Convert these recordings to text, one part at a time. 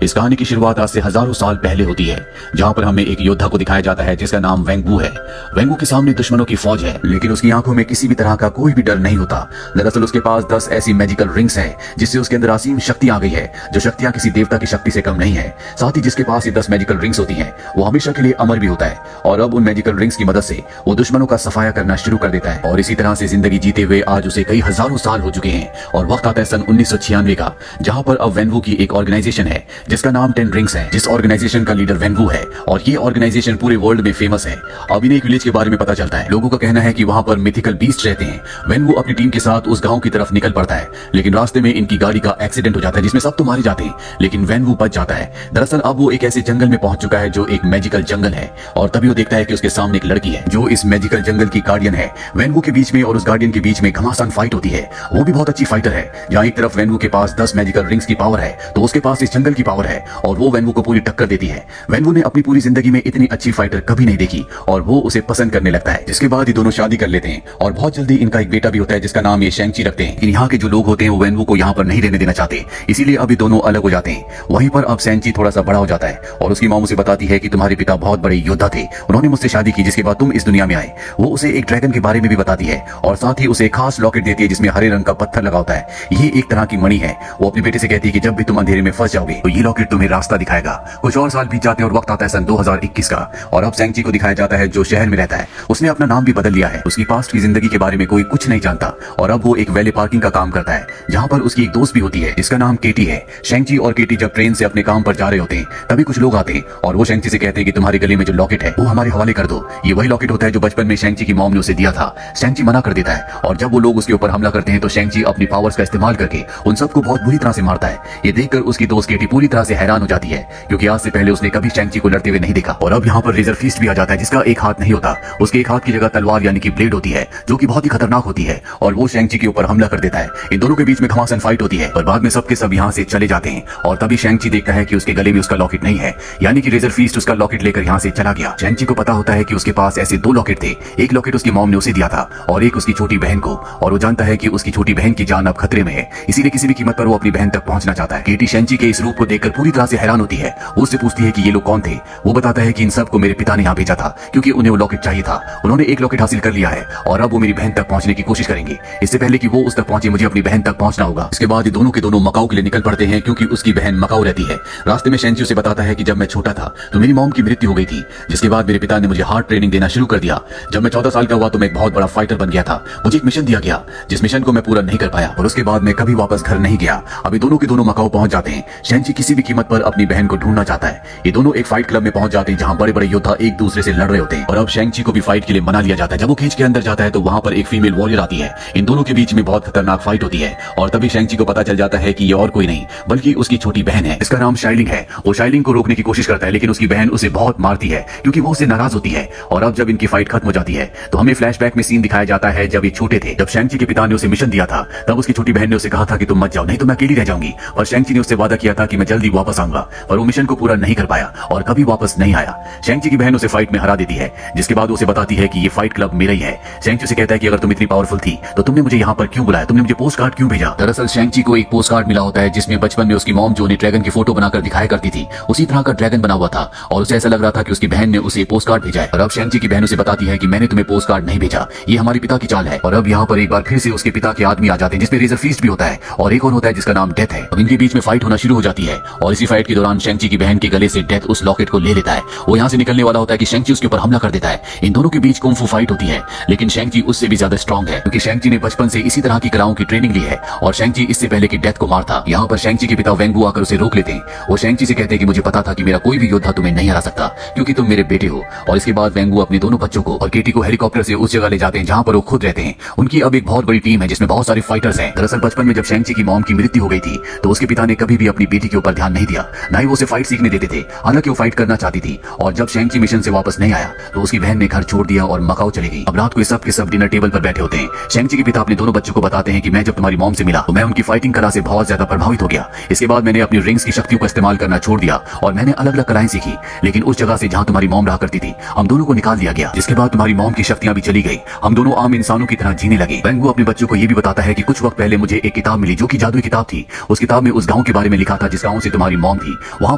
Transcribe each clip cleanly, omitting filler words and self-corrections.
इस कहानी की शुरुआत आज से हजारों साल पहले होती है, जहाँ पर हमें एक योद्धा को दिखाया जाता है जिसका नाम वेंगू है। वेंगू के सामने दुश्मनों की फौज है, लेकिन उसकी आंखों में किसी भी तरह का कोई भी डर नहीं होता। दरअसल उसके पास 10 ऐसी मैजिकल रिंग्स हैं, जिससे उसके अंदर असीम शक्ति आ गई है, जो शक्तियां किसी देवता की शक्ति से कम नहीं है। साथ ही जिसके पास ये 10 मैजिकल रिंग्स होती हैं, वो हमेशा के लिए अमर भी होता है। और अब उन मैजिकल रिंग्स की मदद से वो दुश्मनों का सफाया करना शुरू कर देता है। और इसी तरह से जिंदगी जीते हुए आज उसे कई हजारों साल हो चुके हैं, और वक्त आता है सन 1996 का, जहाँ पर अब वेंगू की एक ऑर्गेनाइजेशन है जिसका नाम 10 रिंग्स है, जिस ऑर्गेनाइजेशन का लीडर वेंगू है। और ये ऑर्गेनाइजेशन पूरे वर्ल्ड में फेमस है। अब इन्हें एक विलेज के बारे में पता चलता है। लोगों का कहना है कि वहाँ पर मिथिकल बीस्ट रहते हैं। वेंगू अपनी टीम के साथ उस गांव की तरफ निकल पड़ता है, लेकिन रास्ते में इनकी गाड़ी का एक्सीडेंट हो जाता है, जिसमें सब तो मारे जाते हैं, लेकिन वेंगू बच जाता है। दरअसल अब वो एक ऐसे जंगल में पहुंच चुका है जो एक मैजिकल जंगल है, और तभी वो देखता है कि उसके सामने एक लड़की है जो इस मैजिकल जंगल की गार्डियन है। वेंगू के बीच में और उस गार्डियन के बीच में घमासान फाइट होती है। वो भी बहुत अच्छी फाइटर है। जहाँ एक तरफ वेंगू के पास 10 मैजिकल रिंग्स की पावर है, तो उसके पास इस जंगल की पावर है, और वो वेंगू को पूरी टक्कर देती है। वेंगू ने अपनी पूरी जिंदगी में इतनी अच्छी फाइटर कभी नहीं देखी, और वो उसे पसंद करने लगता है। जिसके बाद ये दोनों शादी कर लेते हैं, और बहुत जल्दी इनका एक बेटा भी होता है जिसका नाम ये शेंगची रखते हैं। यहाँ के जो लोग होते हैं वो वेंगू को यहाँ पर नहीं रहने देना चाहते, इसीलिए अभी दोनों अलग हो जाते हैं। वहीं पर अब शेंगची थोड़ा सा बड़ा हो जाता है, और उसकी माँ उसे बताती है कि तुम्हारे पिता बहुत बड़े योद्धा थे, उन्होंने मुझसे शादी की जिसके बाद तुम इस दुनिया में आए। वो उसे एक ड्रैगन के बारे में भी बताती है, और साथ ही उसे खास लॉकेट देती है जिसमें हरे रंग का पत्थर लगा होता है। ये एक तरह की मणि है। वो अपने बेटे से कहती है कि जब भी तुम अंधेरे में फंस जाओगे तो ये लॉकेट तुम्हें रास्ता दिखाएगा। कुछ और साल बीत जाते हैं और वक्त आता है सन 2021 का, और अब शेंगची को दिखाया जाता है जो शहर में रहता है। उसने अपना नाम भी बदल लिया है। उसकी पास्ट की जिंदगी के बारे में कोई कुछ नहीं जानता, और अब वो एक वैले पार्किंग का काम करता है, जहाँ पर उसकी एक दोस्त भी होती है जिसका नाम केटी है। शेंगची और केटी जब ट्रेन से अपने काम पर जा रहे होते हैं, तभी कुछ लोग आते हैं, और वो शेंगची से कहते हैं कि तुम्हारे गले में जो लॉकेट है वो हमारे हवाले कर दो। ये वही लॉकेट होता है जो बचपन में शेंगची की मॉम ने उसे दिया था। शेंगची मना कर देता है, और जब वो लोग उसके ऊपर हमला करते हैं तो शेंगची अपनी पावर्स का इस्तेमाल करके उन सबको बहुत बुरी तरह से मारता है। ये देखकर उसकी दोस्त केटी पूरी तरह से हैरान हो जाती है, क्योंकि आज से पहले उसने कभी शेंगची को लड़ते हुए नहीं देखा। और अब यहाँ पर रेजर फीस्ट भी आ जाता है, जिसका एक हाथ नहीं होता, उसके एक हाथ की जगह तलवार यानी कि ब्लेड होती है, जो कि बहुत ही खतरनाक होती है, और वो शेंगची के ऊपर हमला कर देता है। इन दोनों के बीच में घमासान फाइट होती है, और बाद में सबके सब यहाँ से चले जाते हैं। और तभी शेंगची देखता है कि उसके गले में उसका लॉकेट नहीं है, यानी कि रेजर फीस्ट उसका लॉकेट लेकर यहाँ से चला गया। शेंगची को पता होता है कि उसके पास ऐसे 2 लॉकेट थे। एक लॉकेट उसकी मॉम ने उसे दिया था, और एक उसकी छोटी बहन को, और वो जानता है कि उसकी छोटी बहन की जान अब खतरे में है, इसीलिए किसी भी कीमत पर वो अपनी बहन तक पहुंचना चाहता है। केटी शेंगची के इस रूप को देखकर पूरी तरह से हैरान होती है। वो उससे पूछती है कि ये लोग कौन थे। वो बताता है कि इन सबको मेरे पिता ने यहाँ भेजा था, क्योंकि उन्हें वो लॉकेट चाहिए था। उन्होंने एक लॉकेट हासिल कर लिया है, और अब वो मेरी बहन तक पहुंचने की कोशिश करेंगे। इससे पहले कि वो उस तक पहुंचे, मुझे अपनी बहन तक पहुंचना होगा। इसके बाद ये दोनों के दोनों मकाऊ के लिए निकल पड़ते हैं, क्योंकि उसकी बहन मकाऊ रहती है। रास्ते में शेंगची उसे बताता है कि जब मैं छोटा था तो मेरी मॉम की मृत्यु हो गई थी, जिसके बाद मेरे पिता ने मुझे हार्ड ट्रेनिंग देना शुरू कर दिया। जब मैं 14 साल का हुआ तो मैं एक बहुत बड़ा फाइटर बन गया था। मुझे एक मिशन दिया गया, जिस मिशन को मैं पूरा नहीं कर पाया, और उसके बाद मैं कभी वापस घर नहीं गया। अभी दोनों के दोनों मकाऊ पहुंच जाते हैं। शेंगची किसी भी कीमत पर अपनी बहन को ढूंढना चाहता है। ये दोनों एक फाइट क्लब में पहुंच जाते हैं, जहां बड़े बड़े योद्धा एक दूसरे से लड़ रहे होते हैं, और अब शेंगची को भी फाइट के लिए मना लिया जाता है। जब वो केज के अंदर जाता है तो वहां पर एक फीमेल वॉरियर आती है। इन दोनों के बीच में बहुत खतरनाक फाइट होती है, और तभी शेंगची को पता चल जाता है कि ये और कोई नहीं बल्कि उसकी छोटी बहन है, इसका नाम शाइलिंग है। वो शाइलिंग को रोकने की कोशिश करता है, लेकिन उसकी बहन उसे बहुत मारती है, क्योंकि वो उससे नाराज होती है। और अब जब इनकी फाइट खत्म हो जाती है तो हमें फ्लैशबैक में सीन दिखाया जाता है जब ये छोटे थे। जब शेंगची के पिता ने उसे मिशन दिया था, तब उसकी छोटी बहन ने उसे कहा था कि तुम मत जाओ, नहीं तो मैं अकेली रह जाऊंगी। और शेंगची ने उससे वादा किया था कि मैं जल्दी वापस आऊंगा, पर वो मिशन को पूरा नहीं कर पाया और कभी वापस नहीं आया। शेंगची की बहन उसे फाइट में हरा देती है, जिसके बाद उसे बताती है कि ये फाइट क्लब मेरा ही है। शेंगची उसे कहता है कि अगर तुम इतनी पावरफुल थी तो तुमने मुझे यहाँ पर क्यों बुलाया, तुमने मुझे पोस्ट कार्ड क्यों भेजा। दरअसल शेंगची को एक पोस्ट कार्ड मिला होता है, जिसमें बचपन में उसकी मॉम जो उन्हें ड्रैगन की फोटो बनाकर दिखाया करती थी, उसी तरह का ड्रैगन बना हुआ था, और उसे ऐसा लग रहा था कि उसकी बहन ने उसे पोस्ट कार्ड भेजा है। और अब शेंगची की बहन उसे बताती है कि मैंने तुम्हें पोस्ट कार्ड नहीं भेजा, ये हमारे पिता की चाल है। और अब यहाँ पर एक बार फिर से उसके पिता के आदमी आ जाते हैं, जिसमें रेजर फीस्ट भी होता है, और एक और होता है जिसका नाम डेथ है। अब इनके बीच में फाइट होना शुरू हो जाती है, और इसी फाइट के दौरान शेंगची की बहन के गले से डेथ उस लॉकेट को ले लेता है। वो यहाँ से निकलने वाला होता है कि शेंगची उसके ऊपर हमला कर देता है। इन दोनों के बीच कुंफू फाइट होती है, लेकिन शेंगची उससे भी ज्यादा स्ट्रॉन्ग है, क्योंकि शेंगची ने बचपन से इसी तरह की कलाओं की ट्रेनिंग ली है, और शेंगची इससे पहले कि डेथ को मारता। यहाँ पर शेंगची के पिता वेंगू आकर उसे रोक लेते हैं। वो शेंगची से कहते हैं कि मुझे पता था कि मेरा कोई भी योद्धा तुम्हें नहीं हरा सकता, क्योंकि तुम मेरे बेटे हो। और इसके बाद वेंगू अपने दोनों बच्चों को और केटी को हेलीकॉप्टर से उस जगह ले जाते हैं जहाँ पर वो खुद रहते हैं। उनकी अब एक बहुत बड़ी टीम है, जिसमें बहुत सारे फाइटर्स हैं। दरअसल बचपन में जब शेंगची की मॉम की मृत्यु हो गई थी, तो उसके पिता ने कभी भी अपनी बेटी के ऊपर ध्यान नहीं दिया, ना ही वो उसे फाइट सीखने देते थे, हालांकि वो फाइट करना चाहती थी। और जब शेंगची मिशन से वापस नहीं आया तो उसकी बहन ने घर छोड़ दिया और मकाऊ चली गई। अब रात को सब के सब डिनर टेबल पर बैठे होते हैं। शेंगची के पिता अपने दोनों बच्चों को बताते हैं कि मैं जब तुम्हारी मॉम से मिला तो मैं उनकी फाइटिंग कला से बहुत ज्यादा प्रभावित हो गया। इसके बाद मैंने अपनी रिंग्स की शक्तियों का इस्तेमाल करना छोड़ दिया, और मैंने अलग अलग कलाएं सीखी, लेकिन उस जगह से जहाँ तुम्हारी मॉम रहा करती थी हम दोनों को निकाल दिया गया। जिसके बाद तुम्हारी मॉम की शक्तियां भी चली गई, हम दोनों आम इंसानों की तरह जीने लगे। वेंगू अपने बच्चों को ये भी बताता है कि कुछ वक्त पहले मुझे एक किताब मिली, जो कि जादुई किताब थी। उस किताब में उस गांव के बारे में लिखा था, जिस गांव से तुम्हारी मॉम थी, वहाँ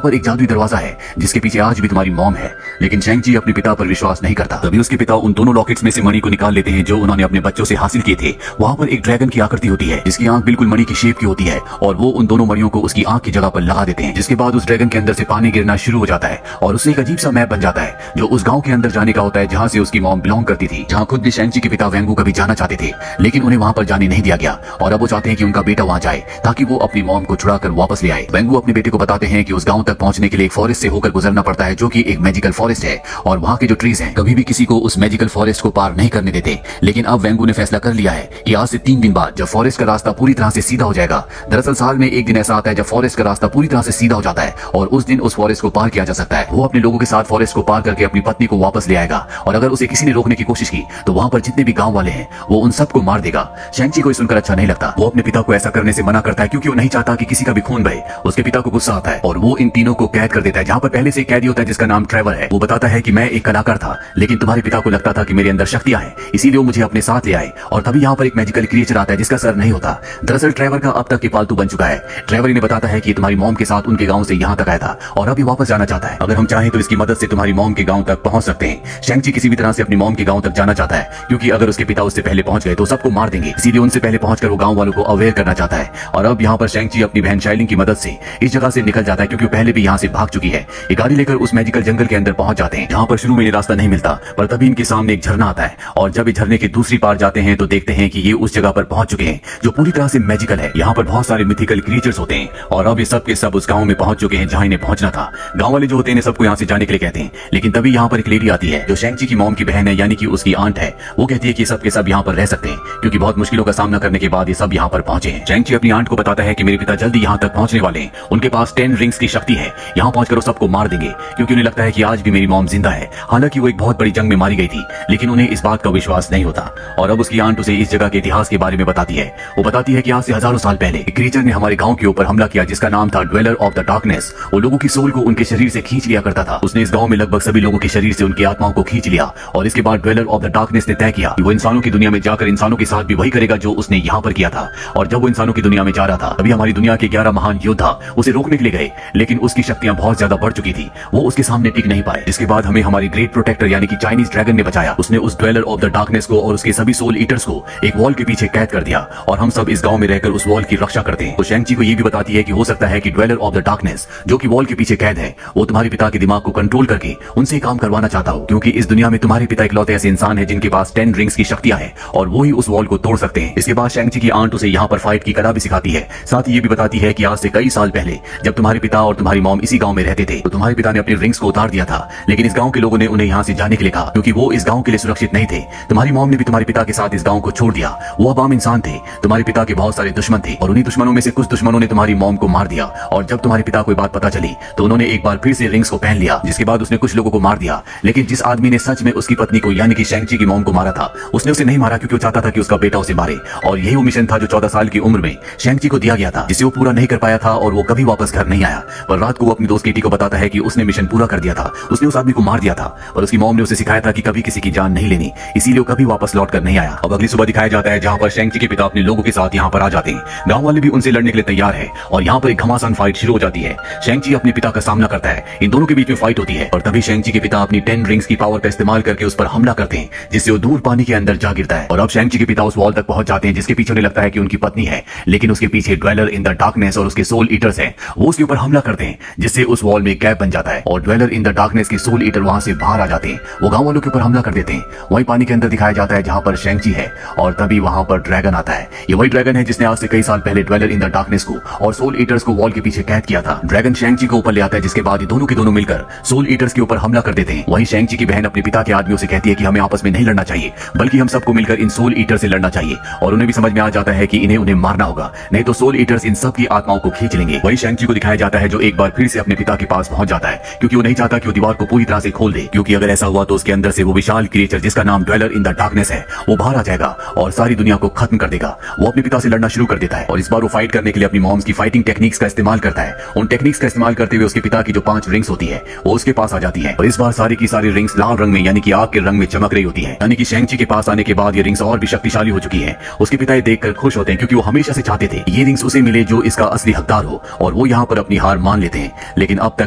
पर एक जादुई दरवाजा है जिसके पीछे आज भी तुम्हारी मॉम है। लेकिन शेंग ची अपने पिता पर विश्वास नहीं करता। तभी उसके पिता उन दोनों लॉकेट्स में से मणि को निकाल लेते हैं जो उन्होंने अपने बच्चों से हासिल किए थे। वहाँ पर एक ड्रैगन की आकृति होती है जिसकी आंख बिल्कुल मणि की शेप की होती है और वो उन दोनों मणियों को उसकी आंख की जगह पर लगा देते हैं, जिसके बाद उस ड्रैगन के अंदर से पानी गिरना शुरू हो जाता है और उससे एक अजीब सा मैप बन जाता है जो उस गांव के अंदर जाने का होता है जहाँ से उसकी मॉम बिलोंग करती थी, जहाँ खुद भी शेंग ची के पिता वेंगू कभी जाना चाहते थे लेकिन उन्हें वहाँ पर जाने नहीं दिया गया और अब वो चाहते हैं कि उनका बेटा वहाँ जाए ताकि वो अपनी मॉम को छुड़ा कर वापस ले आए। वेंगू अपने बेटे को बताते हैं कि उस गांव तक पहुंचने के लिए एक फॉरेस्ट से होकर गुजरना पड़ता है जो कि एक मैजिकल फॉरेस्ट है और वहाँ के जो ट्रीज हैं कभी भी किसी को उस मैजिकल फॉरेस्ट को पार नहीं करने देते। लेकिन अब वेंगू ने फैसला कर लिया है कि आज से 3 दिन बाद जब फॉरेस्ट का रास्ता पूरी तरह से सीधा हो जाएगा। दरअसल साल में एक दिन ऐसा आता है जब फॉरेस्ट का रास्ता पूरी तरह से सीधा हो जाता है और उस दिन उस फॉरेस्ट को पार किया जा सकता है। वो अपने लोगों के साथ फॉरेस्ट को पार करके अपनी पत्नी को वापस ले आएगा और अगर उसे किसी ने रोकने की कोशिश की तो वहाँ पर जितने भी गाँव वाले हैं वो उन सबको मार देगा। शेंग ची को सुनकर अच्छा नहीं लगता। वो अपने पिता को ऐसा करने से मना करता है क्योंकि वो नहीं चाहता कि किसी का भी खून बहे। उसके पिता को गुस्सा आता है और वो इन तीनों को कैद कर देता है जहाँ पर पहले से एक कैदी होता है जिसका नाम ट्रेवर है। वो बताता है कि मैं एक कलाकार था लेकिन तुम्हारे पिता को लगता था कि मेरे अंदर शक्तियां हैं इसीलिए वो मुझे अपने साथ ले आए और तभी यहाँ पर एक मैजिकल क्रिएचर आता है जिसका सर नहीं होता। दरअसल ट्रेवर का अब तक ये पालतू बन चुका है। ट्रेवर इन्हें बताता है कि तुम्हारी मॉम के साथ उनके गाँव से यहाँ तक आया था और अभी वापस जाना चाहता है। अगर हम चाहें तो इसकी मदद से तुम्हारी मॉम के गाँव तक पहुंच सकते हैं। शेंग ची किसी भी तरह से अपनी मॉम के गाँव तक जाना चाहता है क्योंकि अगर उसके पिता उससे पहले पहुंच गए तो सबको मार देंगे, इसीलिए उनसे पहले पहुंचकर वो गाँव वालों को अवेयर करना चाहता है। और अब यहाँ पर शेंग ची अपनी बहन शाइलिंग की मदद से इस जगह से निकल जाता है क्योंकि पहले भी यहाँ से भाग चुकी है। ये गाड़ी लेकर उस मैजिकल जंगल के अंदर पहुंच जाते हैं जहाँ पर शुरू में ये रास्ता नहीं मिलता पर तभी इनके सामने एक झरना आता है और जब इस झरने के दूसरी पार जाते हैं तो देखते हैं कि ये उस जगह पर पहुंच चुके हैं जो पूरी तरह से मैजिकल है। यहाँ पर बहुत सारे मिथिकल क्रिएचर्स होते हैं और अब ये सब के सब उस गाँव में पहुंच चुके हैं जहाँ इन्हें पहुंचना था। गाँव वाले जो होते हैं सबको यहाँ से जाने के लिए कहते हैं लेकिन तभी यहाँ पर एक लेडी आती है जो शेंग ची की मॉम की बहन है यानी कि उसकी आंट है। वो कहती है कि सब के सब यहाँ पर रह सकते हैं क्योंकि बहुत मुश्किलों का सामना करने के बाद ये सब यहाँ पर पहुंचे हैं। शेंग ची अपनी आंट को बताता है कि मेरे पिता जल्दी यहाँ तक पहुंचने वाले हैं, उनके पास 10 रिंग्स की शक्ति है, यहाँ पहुंचकर वो सबको मार देंगे क्योंकि उन्हें लगता है कि आज भी मेरी मॉम जिंदा है। हालांकि वो एक बहुत बड़ी जंग में मारी गई थी लेकिन उन्हें इस बात का विश्वास नहीं होता और अब उसकी आंट उसे इस जगह के इतिहास के बारे में बताती है। वो बताती है कि आज से हजारों साल पहले एक क्रीचर ने हमारे गांव के ऊपर हमला किया जिसका नाम था ड्वेलर ऑफ द डार्कनेस। वो लोगों की सोल को उनके शरीर से खींच लिया करता था। उसने इस गांव में लगभग सभी लोगों के शरीर से उनकी आत्माओं को खींच लिया और इसके बाद ड्वेलर ऑफ द डार्कनेस ने तय किया कि वो इंसानों की दुनिया में जाकर इंसानों के साथ भी वही करेगा जो उसने यहाँ पर किया था। और जब वो इंसानों की दुनिया में जा रहा था तभी हमारी दुनिया के 11 महान योद्धा उसे रोकने के लिए गए लेकिन उसकी शक्तियां बहुत ज्यादा बढ़ चुकी थी, वो उसके सामने टिक नहीं पाए। इसके बाद हमें हमारी ग्रेट प्रोटेक्टर यानी कि चाइनीज ड्रैगन ने बचाया। उसने उस ड्वेलर ऑफ द डार्कनेस को और उसके सभी सोल ईटर्स को एक वॉल के पीछे कैद कर दिया और हम सब इस गांव में रहकर उस वॉल की रक्षा करते हैं। तो शेंग ची को ये भी बताती है कि हो सकता है कि ड्वेलर ऑफ द डार्कनेस जो कि वॉल के पीछे कैद है वो तुम्हारे पिता के दिमाग को कंट्रोल करके उनसे काम करवाना चाहता हो क्योंकि इस दुनिया में तुम्हारे पिता इकलौते ऐसे इंसान है जिनके पास 10 रिंग्स की शक्तियां हैं और वो ही उस वॉल को तोड़ सकते हैं। इसके बाद शेंग ची की आंट उसे यहाँ पर फाइट की कला भी सिखाती है। साथ ही ये भी बताती है कि आज से कई साल पहले जब तुम्हारे पिता और तुम्हारी मॉम इसी गांव में रहते थे तो तुम्हारे पिता ने अपनी रिंग्स को उतार दिया था लेकिन इस गांव के लोगों ने उन्हें यहाँ से जाने के लिए कहा क्योंकि वो इस गांव के लिए सुरक्षित नहीं थे। तुम्हारी मॉम ने भी तुम्हारे पिता के साथ इस गांव को छोड़ दिया। वो अब आम इंसान थे। तुम्हारे पिता के बहुत सारे दुश्मन थे और उन्हीं दुश्मनों में से कुछ दुश्मनों ने तुम्हारी मॉम को मार दिया और जब तुम्हारे पिता को बात पता चली तो उन्होंने एक बार फिर से रिंग्स को पहन लिया जिसके बाद उसने कुछ लोगों को मार दिया। लेकिन जिस आदमी ने सच में उसकी पत्नी को यानी कि शेंग ची की मॉम को मारा था उसने उसे नहीं मारा क्योंकि वो चाहता था कि उसका बेटा उसे मारे और यही वो मिशन था जो 14 साल की उम्र में शेंग ची को दिया गया था जिसे वो पूरा नहीं कर पाया था और वो कभी वापस घर नहीं आया। पर रात को वो अपनी दोस्त केटी को बताता है कि उसने मिशन पूरा कर दिया था, उसने उस आदमी को मार दिया था और उसकी मॉम ने उसे सिखाया था कि कभी किसी की जान नहीं लेनी, इसीलिए वो कभी वापस लौट कर नहीं आया। अब अगली सुबह दिखाया जाता है जहाँ पर शेंग ची के पिता अपने लोगों के साथ यहाँ पर आ जाते हैं। गाँव वाले भी उनसे लड़ने के लिए तैयार है और यहाँ पर एक घमासान फाइट शुरू हो जाती है। शेंग ची अपने पिता का सामना करता है, इन दोनों के बीच में फाइट होती है और तभी शेंग ची के पिता अपनी 10 रिंग्स की पावर का इस्तेमाल करके उस पर हमला करते हैं जिससे वो दूर पानी के अंदर जा गिरता है और अब शेंग ची के पिता उस वॉल तक पहुंच जाते हैं जिसके पीछे उन्हें लगता है कि उनकी पत्नी है लेकिन उसके पीछे ड्वेलर इन द डार्कनेस और उसके सोल ईटर्स हैं। वो उसके ऊपर हमला करते हैं जिससे उस वॉल में गैप बन जाता है और ड्वेलर इन द डार्कनेस के सोल ईटर वहां से बाहर आ जाते हैं। वो गांव वालों के ऊपर हमला कर देते हैं। वही पानी के अंदर दिखाया जाता है जहां पर शेंग ची है और तभी वहां पर ड्रैगन आता है। ये वही ड्रैगन है जिसने आज से कई साल पहले ड्वेलर इन द डार्कनेस को और सोल ईटर्स को वॉल के पीछे कैद किया था। ड्रैगन शेंग ची को ऊपर ले आता है जिसके बाद ये दोनों के दोनों मिलकर सोल ईटर्स के ऊपर हमला कर देते हैं। वही शेंग ची की बहन अपने पिता के आदमियों से कहती है कि हमें आपस में नहीं लड़ना चाहिए बल्कि हम सबको मिलकर इन सोल ईटर से लड़ना चाहिए और उन्हें भी समझ में आ जाता है कि इन्हें मारना होगा नहीं तो सोल ईटर्स इन सब की आत्माओं को खींच लेंगे। वही शेंग ची को दिखाया जाता है जो एक बार फिर से अपने पिता के पास पहुंच जाता है क्योंकि वो नहीं चाहता कि वो दीवार को पूरी तरह से खोल दे क्योंकि अगर ऐसा हुआ तो उसके अंदर से वो विशाल क्रिएचर जिसका नाम ड्वेलर इन द डार्कनेस है वो बाहर आ जाएगा और सारी दुनिया को खत्म कर देगा। वो अपने पिता से लड़ना शुरू कर देता है और इस बार वो फाइट करने के लिए अपनी मॉम्स की फाइटिंग टेक्निक्स का इस्तेमाल करता है। उन टेक्निक्स का इस्तेमाल करते हुए उसके पिता की जो 5 रिंग्स होती है वो उसके पास आ जाती है और इस बार सारी की सारी रिंग्स लाल रंग में यानी कि आग के रंग में चमक रही होती है यानी कि शेंग ची के पास आने के बाद ये रिंग्स और भी शक्तिशाली हो चुकी है। उसके पिता ये देखकर खुश होते हैं क्योंकि वो हमेशा से चाहते थे ये रिंग्स उसे मिले जो इसका असली हकदार हो और वो वो यहाँ पर अपनी हार मान लेते हैं। लेकिन अब तक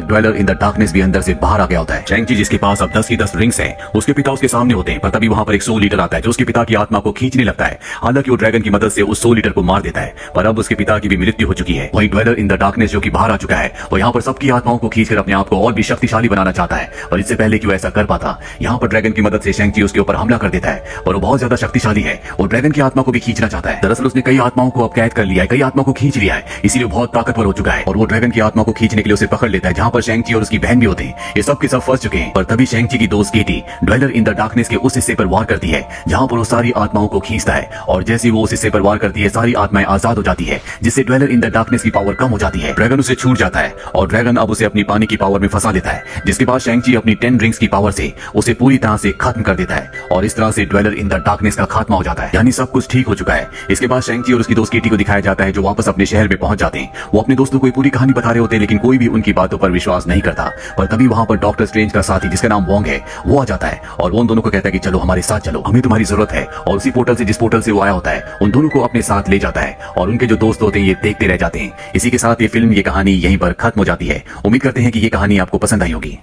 ड्वेलर इन द डार्कनेस भी अंदर से बाहर आ गया होता है। शैंग-ची जिसके पास अब 10 की 10 रिंग्स हैं, उसके पिता उसके सामने होते हैं, पर तभी वहाँ पर एक सोल ईटर आता है जो उसके पिता की आत्मा को खींचने लगता है। हालांकि वो ड्रैगन की मदद से उस सोल ईटर को मार देता है, पर अब उसके पिता की भी मृत्यु हो चुकी है। वहीं ड्वेलर इन द डार्कनेस जो कि बाहर आ चुका है, वो यहाँ पर सबकी आत्माओं को खींचकर अपने आप को और भी शक्तिशाली बनाना चाहता है। और इससे पहले कि वो ऐसा कर पाता, यहाँ पर ड्रैगन की मदद से शैंग-ची उसके ऊपर हमला कर देता है और वो बहुत ज्यादा शक्तिशाली है और ड्रैगन की आत्मा को भी खींचना चाहता है। दरअसल उसने कई आत्माओं को अब कैद कर लिया है, कई आत्मा को खींच लिया है, इसीलिए बहुत ताकतवर हो चुका है और वो ड्रैगन की आत्मा को खींचने के लिए उसे पकड़ लेता है, जहाँ पर शैंग-ची और उसकी बहन भी होते हैं। ये सब के सब फंस चुके हैं। पर तभी शैंग-ची की दोस्त केटी ड्वेलर इन द डार्कनेस के उस हिस्से पर वार करती है जहाँ पर वो सारी आत्माओं को खींचता है, और जैसे ही वो उस हिस्से पर वार करती है, सारी आत्माएं आजाद हो जाती है, जिससे ड्वेलर इन द डार्कनेस की पावर कम हो जाती है। ड्रैगन उसे छूट जाता है और ड्रैगन अब उसे अपनी पानी की पावर में फंसा लेता है, जिसके बाद शैंग-ची अपनी 10 रिंग्स की पावर से उसे पूरी तरह से खत्म कर देता है और इस तरह से ड्वेलर इन द डार्कनेस का खात्मा हो जाता है। यानी सब कुछ ठीक हो चुका है। इसके बाद शैंग-ची और उसकी दोस्त केटी को दिखाया जाता है जो वापस अपने शहर में पहुंच जाते हैं। वो अपने दोस्तों को ये पूरी कहानी बता रहे होते हैं, लेकिन कोई भी उनकी बातों पर विश्वास नहीं करता। पर तभी वहां पर डॉक्टर स्ट्रेंज का साथी जिसका नाम वोंग है, वो आ जाता है और वो उन दोनों को कहता है कि चलो हमारे साथ चलो, हमें तुम्हारी जरूरत है। और उसी पोर्टल से जिस पोर्टल से वो आया होता है, उन दोनों को अपने साथ ले जाता है और उनके जो दोस्त होते हैं ये देखते रह जाते हैं। इसी के साथ ये फिल्म, ये कहानी यहीं पर खत्म हो जाती है। उम्मीद करते हैं कि ये कहानी आपको पसंद आई होगी।